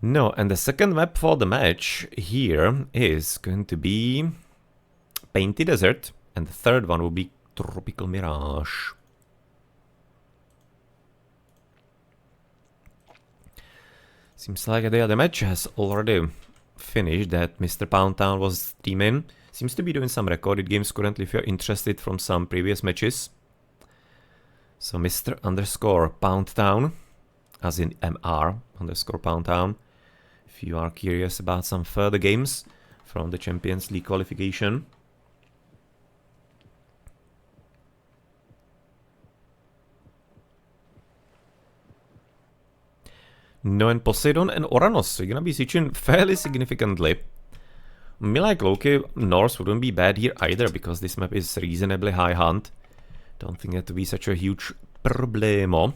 No, and the second map for the match here is going to be Painted Desert, and the third one will be Tropical Mirage. Seems like the other match has already finished that Mr. Poundtown was streaming. Seems to be doing some recorded games currently if you're interested from some previous matches. So Mr. underscore Poundtown, as in MR underscore Poundtown, if you are curious about some further games from the Champions League qualification. No, and Poseidon and Oranos are gonna be switching fairly significantly. Me like Loki, Norse wouldn't be bad here either, because this map is reasonably high hunt. Don't think that to be such a huge problemo.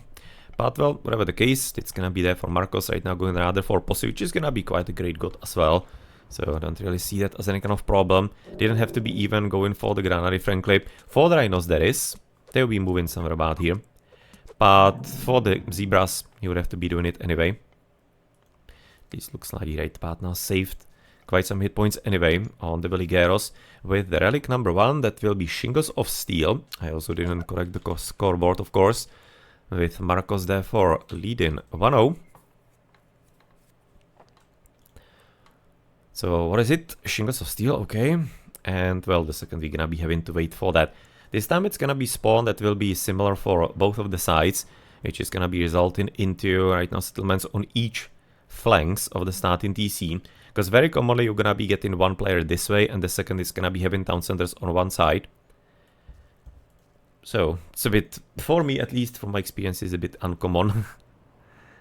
But well, whatever the case, it's gonna be there for Marcos right now, going rather for Posse, which is gonna be quite a great god as well. So I don't really see that as any kind of problem. Didn't have to be even going for the Granary, frankly. For the Rhinos there is. They'll be moving somewhere about here. But for the Zebras, you would have to be doing it anyway. This looks like the right path now saved quite some hit points anyway on the Beligeros. With the relic number 1, that will be Shingles of Steel. I also didn't correct the scoreboard, of course. With Marcos therefore leading 1-0. So what is it? Shingles of Steel, okay. And well, the second we're gonna be having to wait for that. This time it's gonna be spawn that will be similar for both of the sides, which is gonna be resulting into right now settlements on each flanks of the starting TC. Because very commonly you're gonna be getting one player this way and the second is gonna be having town centers on one side. So it's a bit, for me at least, from my experience, is a bit uncommon.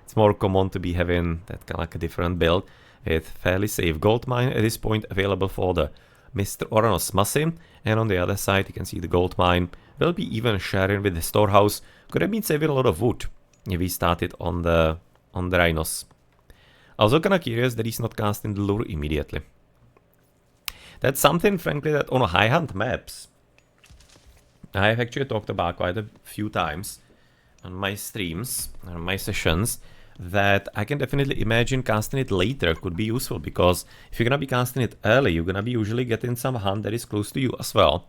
It's more common to be having that kind of like a different build. With fairly safe gold mine at this point available for the Mr. Oranos maci, and on the other side you can see the gold mine will be even sharing with the storehouse. Could have been saving a lot of wood if we started on the Rhinos. Also kinda curious that he's not casting the lure immediately. That's something, frankly, that on high hunt maps I have actually talked about quite a few times on my streams, on my sessions, that I can definitely imagine casting it later could be useful, because if you're gonna be casting it early, you're gonna be usually getting some hunt that is close to you as well.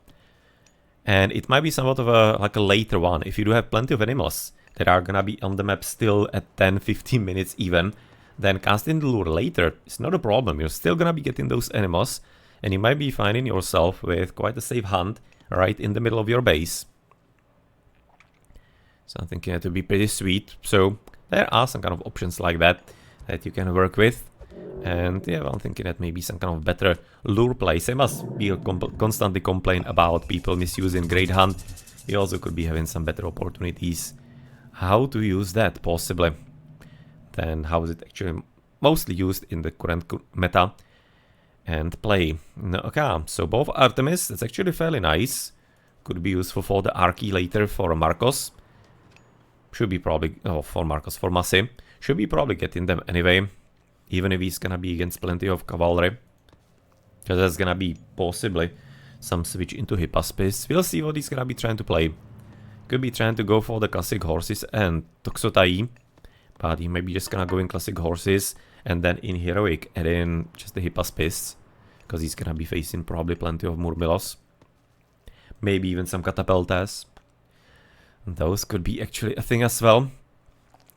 And it might be somewhat of a later one. If you do have plenty of animals that are gonna be on the map still at 10-15 minutes even, then casting the lure later is not a problem. You're still gonna be getting those animals, and you might be finding yourself with quite a safe hunt right in the middle of your base. So I'm thinking it would be pretty sweet. So there are some kind of options like that that you can work with. And yeah, well, I'm thinking that maybe some kind of better lure play. Same as we constantly complain about people misusing Great Hunt. You also could be having some better opportunities how to use that possibly than how is it actually mostly used in the current meta and play. No, okay, so both Artemis, that's actually fairly nice. Could be useful for the Archie later for Marcos. Should be probably, oh, for Marcos, for maci. Should be probably getting them anyway. Even if he's gonna be against plenty of cavalry. Because that's gonna be possibly some switch into Hypaspis. We'll see what he's gonna be trying to play. Could be trying to go for the classic horses and Toxotai. But he may be just gonna go in classic horses and then in heroic add in just the Hypaspis. Because he's gonna be facing probably plenty of Murmilos. Maybe even some Catapultas. Those could be actually a thing as well.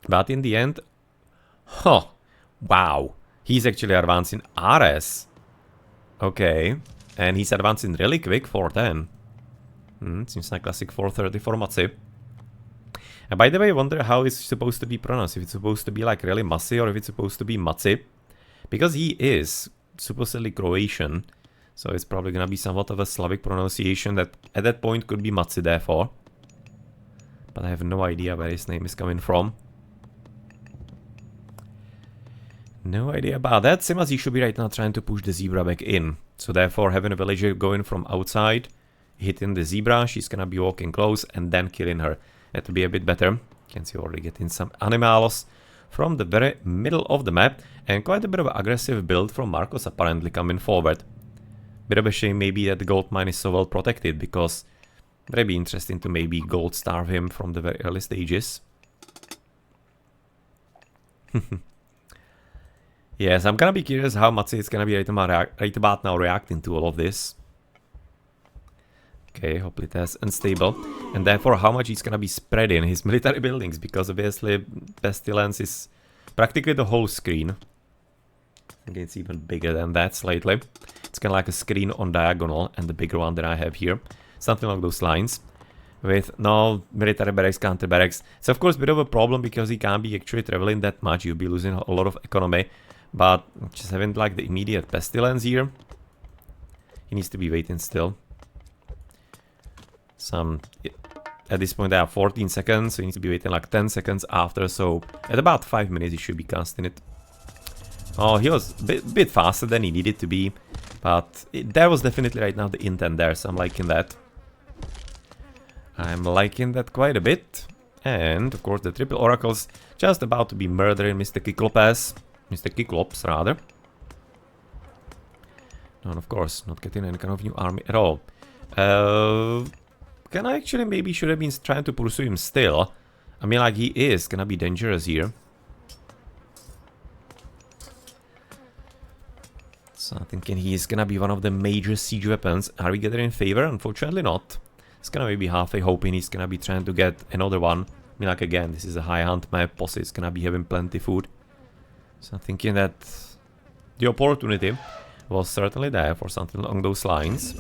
But in the end... Huh! Wow! He's actually advancing RS. Okay. And he's advancing really quick, 410. Seems like classic 430 for maci. And by the way, I wonder how it's supposed to be pronounced. If it's supposed to be like really maci or if it's supposed to be maci. Because he is supposedly Croatian. So it's probably gonna be somewhat of a Slavic pronunciation that at that point could be maci therefore. But I have no idea where his name is coming from. No idea about that. Same as he should be right now trying to push the zebra back in. So therefore having a villager going from outside, hitting the zebra, she's gonna be walking close and then killing her. That would be a bit better. You can see already getting some animals from the very middle of the map. And quite a bit of an aggressive build from Marcos apparently coming forward. Bit of a shame maybe that the gold mine is so well protected, because very be interesting to maybe gold starve him from the very early stages. Yes, I'm gonna be curious how Maci is gonna be right about now reacting to all of this. Okay, hopefully that's unstable. And therefore how much he's gonna be spreading his military buildings, because obviously Pestilence is practically the whole screen. I think it's even bigger than that slightly. It's kind of like a screen on diagonal, and the bigger one that I have here. Something along those lines. With no military barracks, counter barracks. It's of course a bit of a problem because he can't be actually traveling that much. You'll be losing a lot of economy. But just having like the immediate Pestilence here. He needs to be waiting still. At this point I have 14 seconds, so he needs to be waiting like 10 seconds after. So at about 5 minutes he should be casting it. Oh, he was a bit faster than he needed to be. But there was definitely right now the intent there, so I'm liking that. I'm liking that quite a bit. And of course the triple oracles just about to be murdering Mr. Cyclops. Mr. Cyclops rather. And of course not getting any kind of new army at all. Can I actually maybe should have been trying to pursue him still? I mean, like, he is gonna be dangerous here. So I'm thinking he's gonna be one of the major siege weapons. Are we getting in favor? Unfortunately not. It's gonna maybe halfway hoping he's gonna be trying to get another one. I mean, like, again, this is a high hunt map. Posse is gonna be having plenty food. So I'm thinking that the opportunity was certainly there for something along those lines.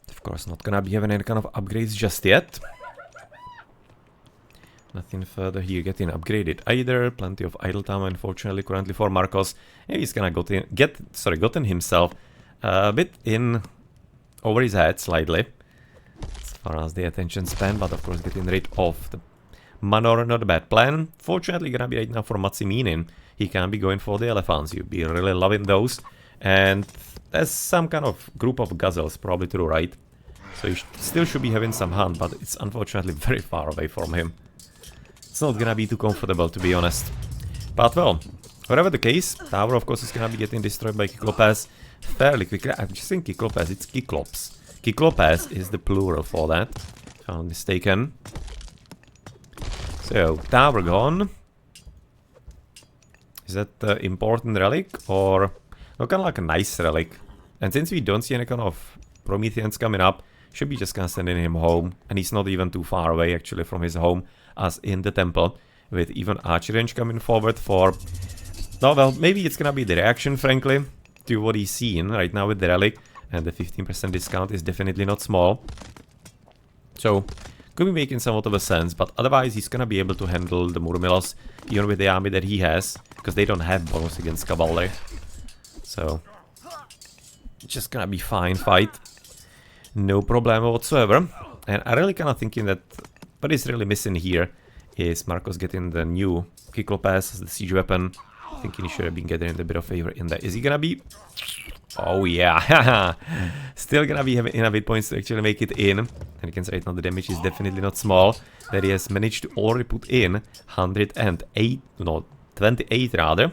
Of course, not gonna be having any kind of upgrades just yet. Nothing further here getting upgraded either. Plenty of idle time, unfortunately, currently for Marcos. Maybe he's gonna gotten himself a bit in over his head slightly, as far as the attention span. But of course, getting rid of the manor, not a bad plan. Fortunately, gonna be right now for Maci meaning he can be going for the elephants. You'd be really loving those. And there's some kind of group of gazelles probably to the right. So you still should be having some hunt, but it's unfortunately very far away from him. It's not gonna be too comfortable, to be honest. But well, whatever the case, tower of course is gonna be getting destroyed by Cyclops fairly quickly. I'm just saying Cyclops, it's Cyclops. Cyclops is the plural for that, if I'm mistaken. So, tower gone. Is that the important relic, or no, kind of like a nice relic? And since we don't see any kind of Prometheans coming up, should be just gonna sending him home. And he's not even too far away actually from his home, as in the temple, with even archer range coming forward for... No, well, maybe it's gonna be the reaction, frankly, to what he's seeing right now with the relic. And the 15% discount is definitely not small. So, could be making somewhat of a sense, but otherwise he's gonna be able to handle the Murmilos, even with the army that he has, because they don't have bonus against cavalry. So, just gonna be fine fight. No problem whatsoever. And I really kind of thinking that what is really missing here is Marcos getting the new Cyclops as the siege weapon. Thinking he should have been getting a bit of favor in that. Is he gonna be? Oh yeah, still gonna be having enough hit points to actually make it in. And you can say right now the damage is definitely not small. That he has managed to already put in 108, no, 28 rather.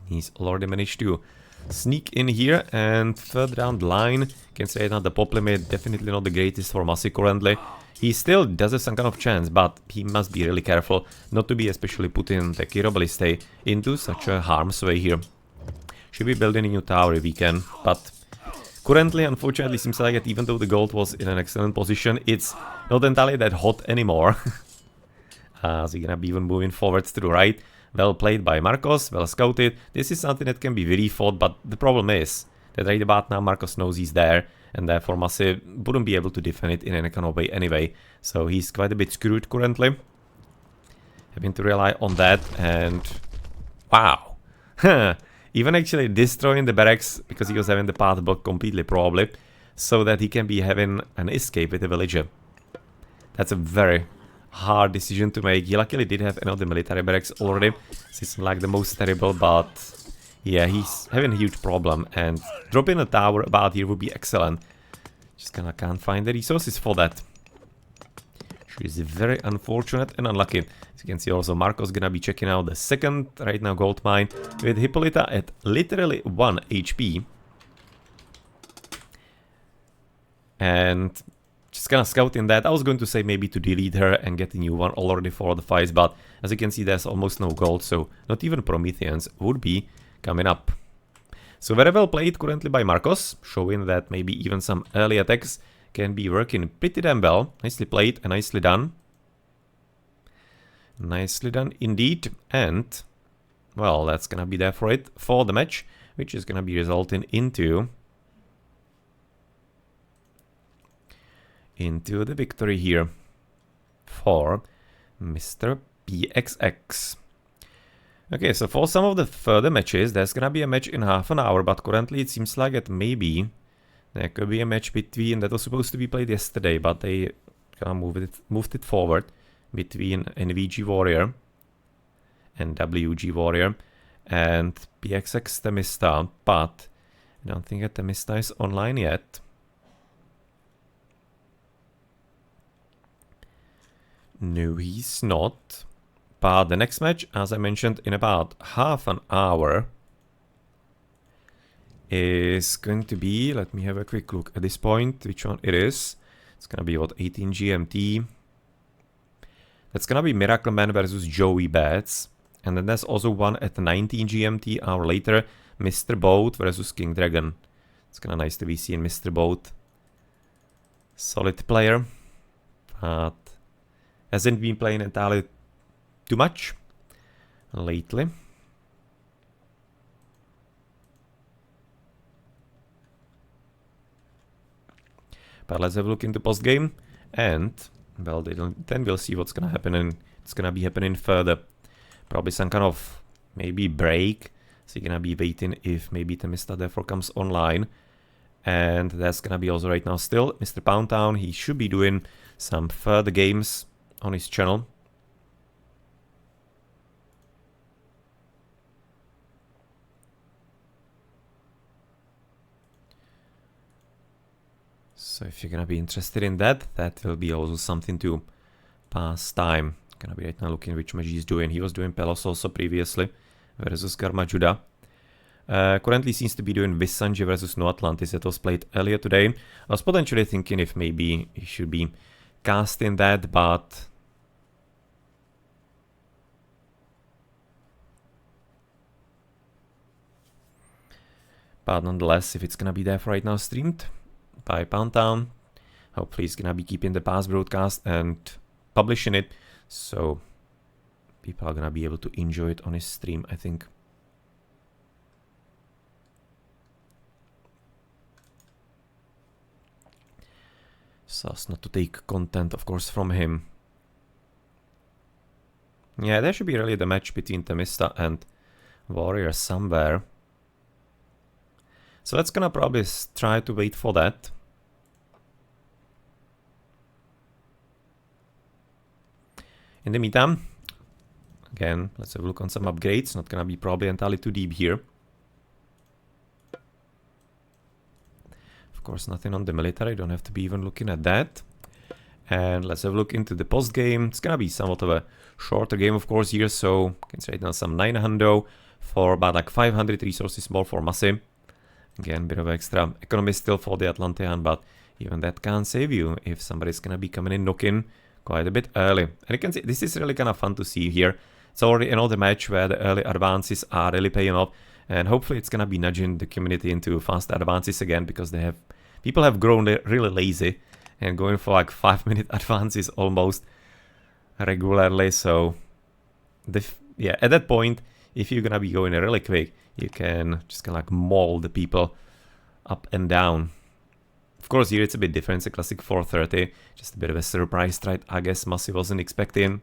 He's already managed to sneak in here, and further down the line, you can say that the pop limit definitely not the greatest for Maci currently. He still does have some kind of chance, but he must be really careful not to be especially putting the Chiroballiste into such a harm's way here. Should be building a new tower if we can, but currently, unfortunately, seems like that even though the gold was in an excellent position, it's not entirely that hot anymore. So you're gonna be even moving forward to the right. Well played by Marcos, well scouted. This is something that can be really fought, but the problem is that right about now Marcos knows he's there, and therefore Maci wouldn't be able to defend it in any kind of way anyway. So he's quite a bit screwed currently. Having to rely on that, and wow. Even actually destroying the barracks, because he was having the path blocked completely probably, so that he can be having an escape with the villager. That's a very hard decision to make. He luckily did have another military barracks already. This is like the most terrible, but yeah, he's having a huge problem, and dropping a tower about here would be excellent. Just kinda can't find the resources for that. Which is very unfortunate and unlucky. As you can see also, Marcos gonna be checking out the second right now gold mine with Hippolyta at literally 1 HP. And just kind of scouting that. I was going to say maybe to delete her and get a new one already for the fights, but as you can see, there's almost no gold, so not even Prometheans would be coming up. So very well played currently by Marcos, showing that maybe even some early attacks can be working pretty damn well. Nicely played and nicely done. Nicely done indeed. And, well, that's gonna be there for it for the match, which is gonna be resulting into the victory here for Mr. PXX. Okay, so for some of the further matches, there's gonna be a match in half an hour, but currently it seems like that maybe there could be a match between, that was supposed to be played yesterday, but they kind of moved it forward, between NVG Warrior and WG Warrior and PXX Temista, but I don't think that Temista is online yet. No, he's not. But the next match, as I mentioned, in about half an hour is going to be, let me have a quick look at this point, which one it is. It's gonna be what, 18 GMT. That's gonna be Miracle Man versus Joey Bats. And then there's also one at 19 GMT, hour later, Mr. Boit versus King Dragon. It's kinda nice to be seeing Mr. Boit. Solid player, but hasn't been playing entirely too much lately. But let's have a look into post game, and well, then we'll see what's gonna happen, and it's gonna be happening further. Probably some kind of maybe break. So you're gonna be waiting if maybe Temista therefore comes online, and that's gonna be also right now still Mr. Poundtown. He should be doing some further games on his channel. So if you're gonna be interested in that, that will be also something to pass time. Gonna be right now looking which match he's doing. He was doing Pelos also previously versus Karma Judah. Currently seems to be doing Vissanji versus No Atlantis. That was played earlier today. I was potentially thinking if maybe he should be casting that, but nonetheless, if it's gonna be there for right now streamed by Poundtown, hopefully he's gonna be keeping the past broadcast and publishing it, so people are gonna be able to enjoy it on his stream, I think. So as not to take content, of course, from him. Yeah, there should be really the match between Temista and Warrior somewhere. So let's gonna probably try to wait for that. In the meantime, again, let's have a look on some upgrades. Not gonna be probably entirely too deep here. Of course, nothing on the military. Don't have to be even looking at that. And let's have a look into the post game. It's gonna be somewhat of a shorter game, of course, here. So you can say now some 900 for about like 500 resources more for Maci. Again, bit of extra economy still for the Atlantean, but even that can't save you if somebody's gonna be coming in knocking quite a bit early. And you can see this is really kind of fun to see here. It's already another match where the early advances are really paying off, and hopefully it's gonna be nudging the community into faster advances again, because people have grown really lazy and going for like 5-minute advances almost regularly. So yeah, at that point, if you're gonna be going really quick, you can just kind of like maul the people up and down. Of course, here it's a bit different. It's a classic 430, just a bit of a surprise strike, I guess Maci wasn't expecting.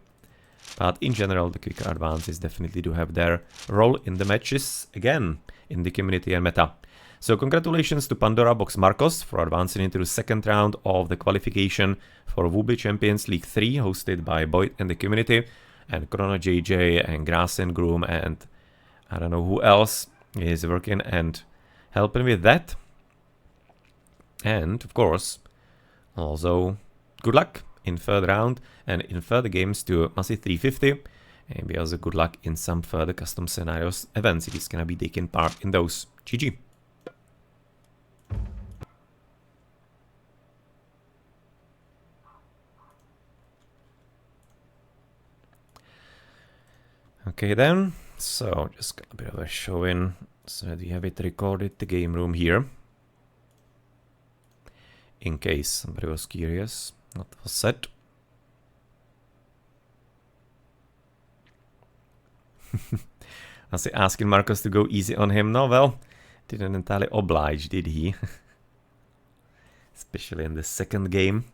But in general, the quicker advances definitely do have their role in the matches, again, in the community and meta. So congratulations to Pandora Box Marcos for advancing into the second round of the qualification for Voobly Champions League 3, hosted by Boit and the community, and ChronoJJ and Grass and Groom, and I don't know who else is working and helping with that. And of course, also good luck in third round and in further games to maci350. And maybe also good luck in some further custom scenarios events if he's gonna be taking part in those. GG. Okay then, so just got a bit of a show in so that we have it recorded, the game room here. In case somebody was curious what was said. I was asking Marcus to go easy on him. No, well, didn't entirely oblige, did he? Especially in the second game.